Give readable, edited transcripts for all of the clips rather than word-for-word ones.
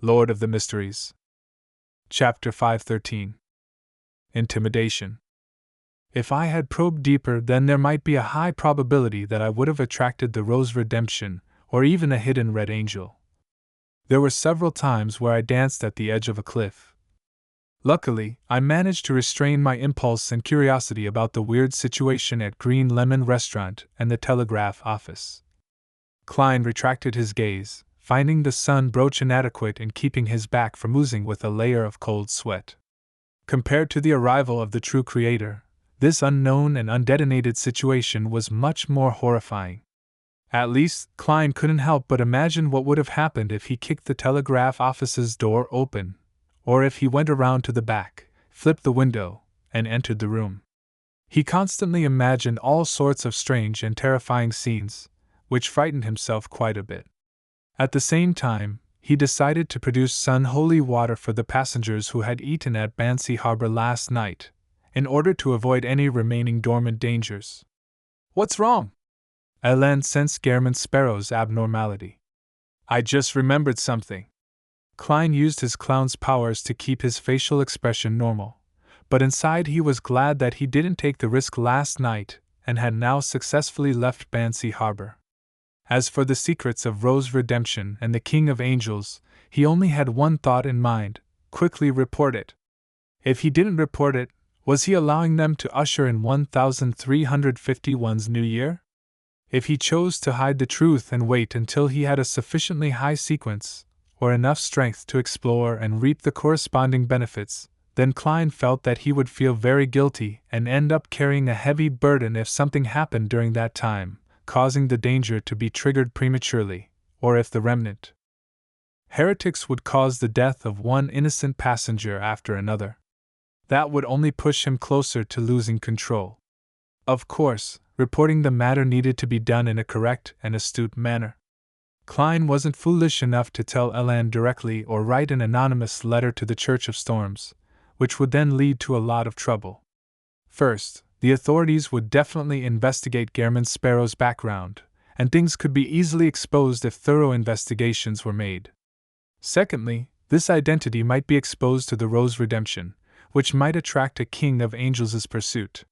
Lord of the Mysteries. Chapter 513. Intimidation. If I had probed deeper, then there might be a high probability that I would have attracted the Rose Redemption, or even a hidden Red Angel. There were several times where I danced at the edge of a cliff. Luckily, I managed to restrain my impulse and curiosity about the weird situation at Green Lemon Restaurant and the telegraph office. Klein retracted his gaze, finding the sun brooch inadequate in keeping his back from oozing with a layer of cold sweat. Compared to the arrival of the true creator, this unknown and undetonated situation was much more horrifying. At least, Klein couldn't help but imagine what would have happened if he kicked the telegraph office's door open, or if he went around to the back, flipped the window, and entered the room. He constantly imagined all sorts of strange and terrifying scenes, which frightened himself quite a bit. At the same time, he decided to produce sun holy water for the passengers who had eaten at Bansi Harbor last night, in order to avoid any remaining dormant dangers. "What's wrong?" Ellen sensed Gairman Sparrow's abnormality. "I just remembered something." Klein used his clown's powers to keep his facial expression normal, but inside he was glad that he didn't take the risk last night and had now successfully left Bansi Harbor. As for the secrets of Rose Redemption and the King of Angels, he only had one thought in mind: quickly report it. If he didn't report it, was he allowing them to usher in 1351's new year? If he chose to hide the truth and wait until he had a sufficiently high sequence, or enough strength to explore and reap the corresponding benefits, then Klein felt that he would feel very guilty and end up carrying a heavy burden if something happened during that time, causing the danger to be triggered prematurely, or if the remnant heretics would cause the death of one innocent passenger after another. That would only push him closer to losing control. Of course, reporting the matter needed to be done in a correct and astute manner. Klein wasn't foolish enough to tell Ellen directly or write an anonymous letter to the Church of Storms, which would then lead to a lot of trouble. First, the authorities would definitely investigate Gairman Sparrow's background, and things could be easily exposed if thorough investigations were made. Secondly, this identity might be exposed to the Rose Redemption, which might attract a King of Angels' pursuit.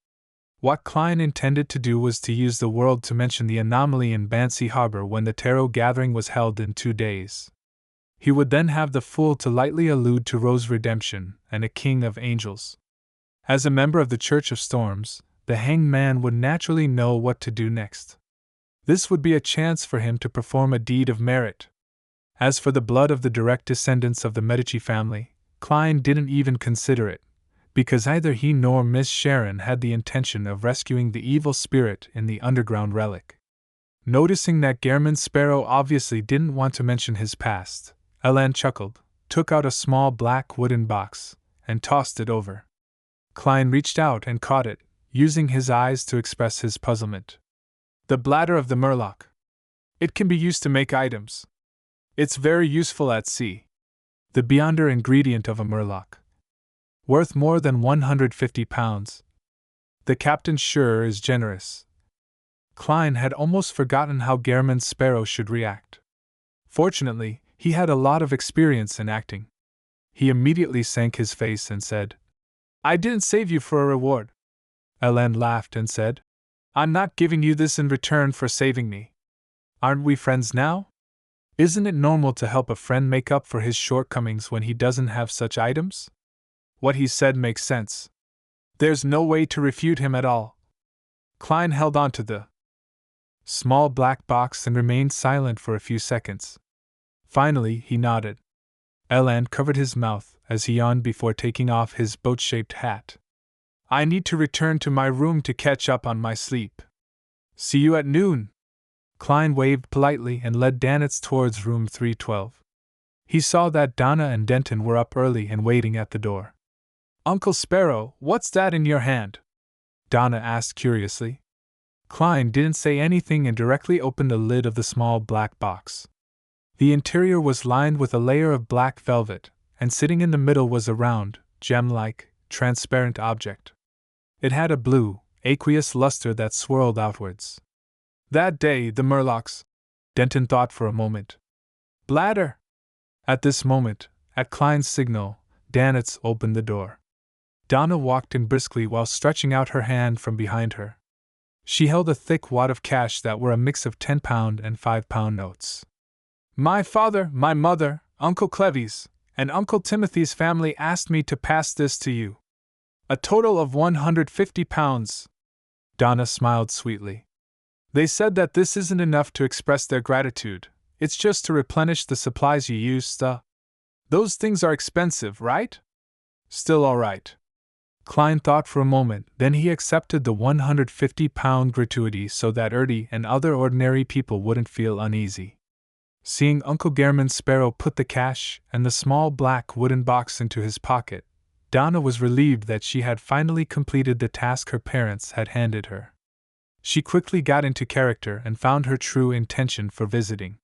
What Klein intended to do was to use the world to mention the anomaly in Bansi Harbor when the tarot gathering was held in 2 days. He would then have the fool to lightly allude to Rose Redemption and a King of Angels. As a member of the Church of Storms, the hanged man would naturally know what to do next. This would be a chance for him to perform a deed of merit. As for the blood of the direct descendants of the Medici family, Klein didn't even consider it, because either he nor Miss Sharon had the intention of rescuing the evil spirit in the underground relic. Noticing that Gairman Sparrow obviously didn't want to mention his past, Ellen chuckled, took out a small black wooden box, and tossed it over. Klein reached out and caught it, using his eyes to express his puzzlement. "The bladder of the murloc. It can be used to make items. It's very useful at sea. The beyonder ingredient of a murloc. Worth more than 150 pounds. The captain sure is generous." Klein had almost forgotten how Gairman Sparrow should react. Fortunately, he had a lot of experience in acting. He immediately sank his face and said, "I didn't save you for a reward." Ellen laughed and said, "I'm not giving you this in return for saving me. Aren't we friends now? Isn't it normal to help a friend make up for his shortcomings when he doesn't have such items?" What he said makes sense. There's no way to refute him at all. Klein held on to the small black box and remained silent for a few seconds. Finally, he nodded. Ellen covered his mouth as he yawned before taking off his boat-shaped hat. "I need to return to my room to catch up on my sleep. See you at noon." Klein waved politely and led Danitz towards room 312. He saw that Donna and Denton were up early and waiting at the door. "Uncle Sparrow, what's that in your hand?" Donna asked curiously. Klein didn't say anything and directly opened the lid of the small black box. The interior was lined with a layer of black velvet, and sitting in the middle was a round, gem-like, transparent object. It had a blue, aqueous luster that swirled outwards. "That day, the murlocs," Denton thought for a moment. "Bladder?" At this moment, at Klein's signal, Danitz opened the door. Donna walked in briskly while stretching out her hand from behind her. She held a thick wad of cash that were a mix of £10 and £5 notes. My father, my mother, Uncle Clevy's, and Uncle Timothy's family asked me to pass this to you. A total of £150. Donna smiled sweetly. They said that this isn't enough to express their gratitude, it's just to replenish the supplies you used. Those things are expensive, right? Still all right. Klein thought for a moment, then he accepted the £150 gratuity so that Ertie and other ordinary people wouldn't feel uneasy. Seeing Uncle Gehrman Sparrow put the cash and the small black wooden box into his pocket, Donna was relieved that she had finally completed the task her parents had handed her. She quickly got into character and found her true intention for visiting.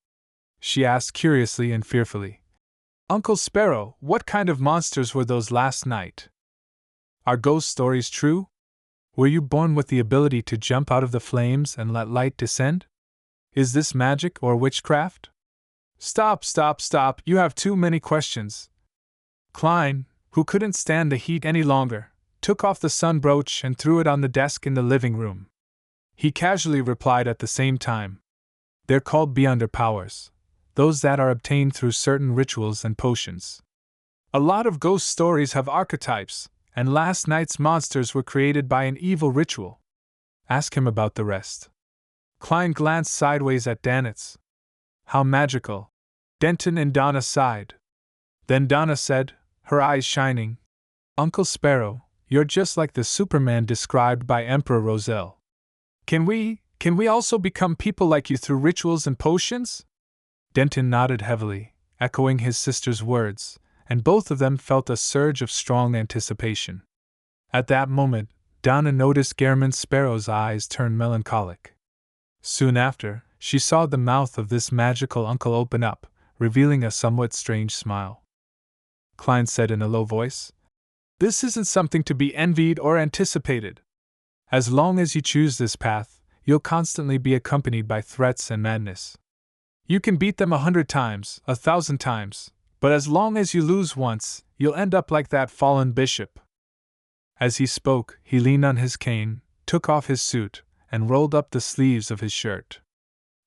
She asked curiously and fearfully, Uncle Sparrow, what kind of monsters were those last night? Are ghost stories true? Were you born with the ability to jump out of the flames and let light descend? Is this magic or witchcraft? Stop, you have too many questions. Klein, who couldn't stand the heat any longer, took off the sun brooch and threw it on the desk in the living room. He casually replied at the same time, They're called beyonder powers, those that are obtained through certain rituals and potions. A lot of ghost stories have archetypes, and last night's monsters were created by an evil ritual. Ask him about the rest. Klein glanced sideways at Danitz. How magical. Denton and Donna sighed. Then Donna said, her eyes shining, Uncle Sparrow, you're just like the Superman described by Emperor Roselle. Can we also become people like you through rituals and potions? Denton nodded heavily, echoing his sister's words, and both of them felt a surge of strong anticipation. At that moment, Donna noticed Gehrman Sparrow's eyes turn melancholic. Soon after, she saw the mouth of this magical uncle open up, revealing a somewhat strange smile. Klein said in a low voice, This isn't something to be envied or anticipated. As long as you choose this path, you'll constantly be accompanied by threats and madness. You can beat them 100 times, 1,000 times, but as long as you lose once, you'll end up like that fallen bishop. As he spoke, he leaned on his cane, took off his suit, and rolled up the sleeves of his shirt.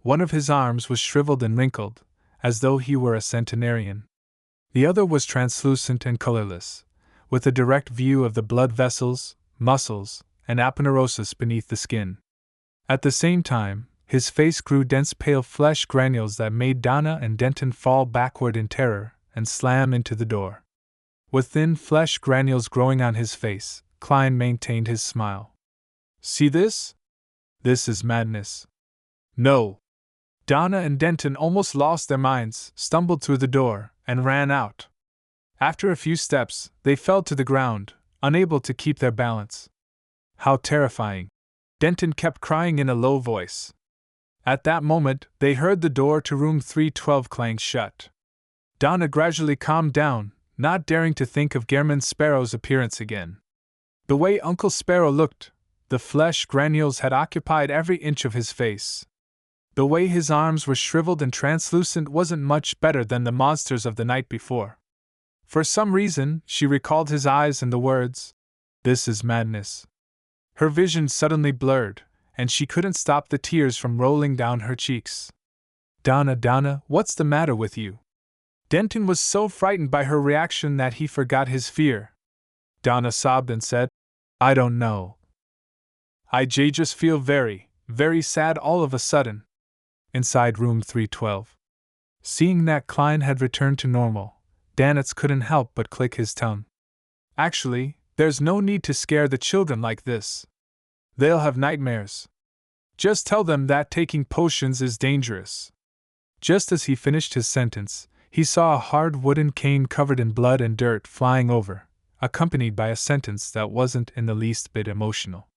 One of his arms was shriveled and wrinkled, as though he were a centenarian. The other was translucent and colorless, with a direct view of the blood vessels, muscles, and aponeurosis beneath the skin. At the same time, his face grew dense pale flesh granules that made Donna and Denton fall backward in terror and slam into the door. With thin flesh granules growing on his face, Klein maintained his smile. See this? This is madness. No. Donna and Denton almost lost their minds, stumbled through the door, and ran out. After a few steps, they fell to the ground, unable to keep their balance. How terrifying! Denton kept crying in a low voice. At that moment, they heard the door to room 312 clang shut. Donna gradually calmed down, not daring to think of Gehrman Sparrow's appearance again. The way Uncle Sparrow looked, the flesh granules had occupied every inch of his face. The way his arms were shriveled and translucent wasn't much better than the monsters of the night before. For some reason, she recalled his eyes and the words, This is madness. Her vision suddenly blurred, and she couldn't stop the tears from rolling down her cheeks. Donna, what's the matter with you? Denton was so frightened by her reaction that he forgot his fear. Donna sobbed and said, I don't know. I just feel very, very sad all of a sudden. Inside room 312. Seeing that Klein had returned to normal, Danitz couldn't help but click his tongue. Actually, there's no need to scare the children like this. They'll have nightmares. Just tell them that taking potions is dangerous. Just as he finished his sentence, he saw a hard wooden cane covered in blood and dirt flying over, accompanied by a sentence that wasn't in the least bit emotional.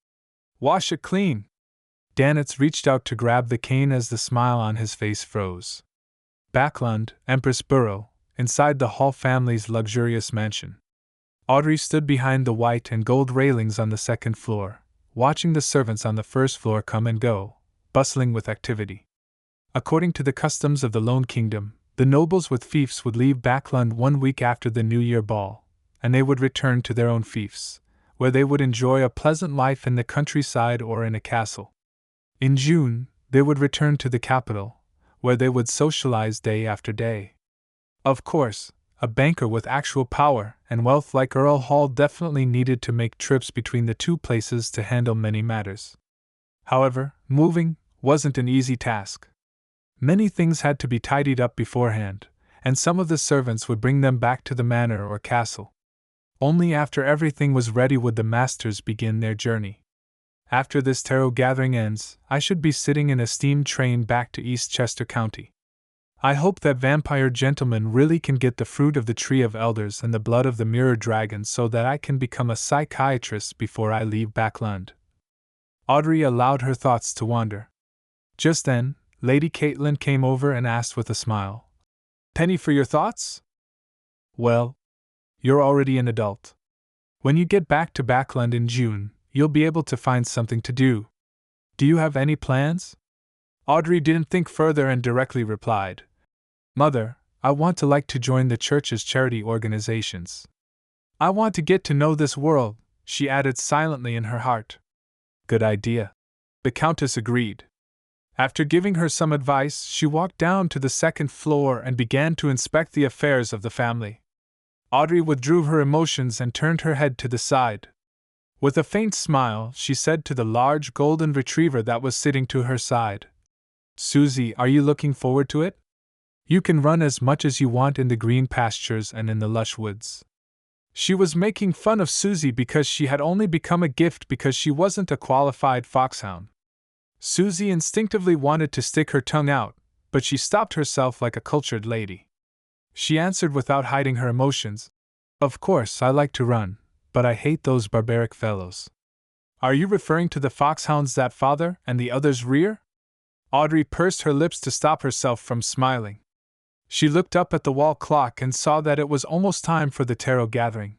Wash it clean. Danitz reached out to grab the cane as the smile on his face froze. Backlund, Empress Borough, inside the Hall family's luxurious mansion. Audrey stood behind the white and gold railings on the second floor, watching the servants on the first floor come and go, bustling with activity. According to the customs of the Lone Kingdom, The nobles with fiefs would leave Backlund 1 week after the New Year ball, and they would return to their own fiefs, where they would enjoy a pleasant life in the countryside or in a castle. In June, they would return to the capital, where they would socialize day after day. Of course, a banker with actual power and wealth like Earl Hall definitely needed to make trips between the two places to handle many matters. However, moving wasn't an easy task. Many things had to be tidied up beforehand, and some of the servants would bring them back to the manor or castle. Only after everything was ready would the masters begin their journey. After this tarot gathering ends, I should be sitting in a steam train back to Eastchester County. I hope that vampire gentleman really can get the fruit of the Tree of Elders and the blood of the Mirror Dragon so that I can become a psychiatrist before I leave Backlund. Audrey allowed her thoughts to wander. Just then, Lady Caitlin came over and asked with a smile, "Penny for your thoughts?" "Well, you're already an adult. When you get back to Backlund in June, you'll be able to find something to do. Do you have any plans?" Audrey didn't think further and directly replied, "Mother, I want to join the church's charity organizations. I want to get to know this world," she added silently in her heart. "Good idea," the Countess agreed. After giving her some advice, she walked down to the second floor and began to inspect the affairs of the family. Audrey withdrew her emotions and turned her head to the side. With a faint smile, she said to the large golden retriever that was sitting to her side, "Susie, are you looking forward to it? You can run as much as you want in the green pastures and in the lush woods." She was making fun of Susie because she had only become a gift because she wasn't a qualified foxhound. Susie instinctively wanted to stick her tongue out, but she stopped herself like a cultured lady. She answered without hiding her emotions, "Of course, I like to run, but I hate those barbaric fellows." "Are you referring to the foxhounds that father and the others rear?" Audrey pursed her lips to stop herself from smiling. She looked up at the wall clock and saw that it was almost time for the tarot gathering.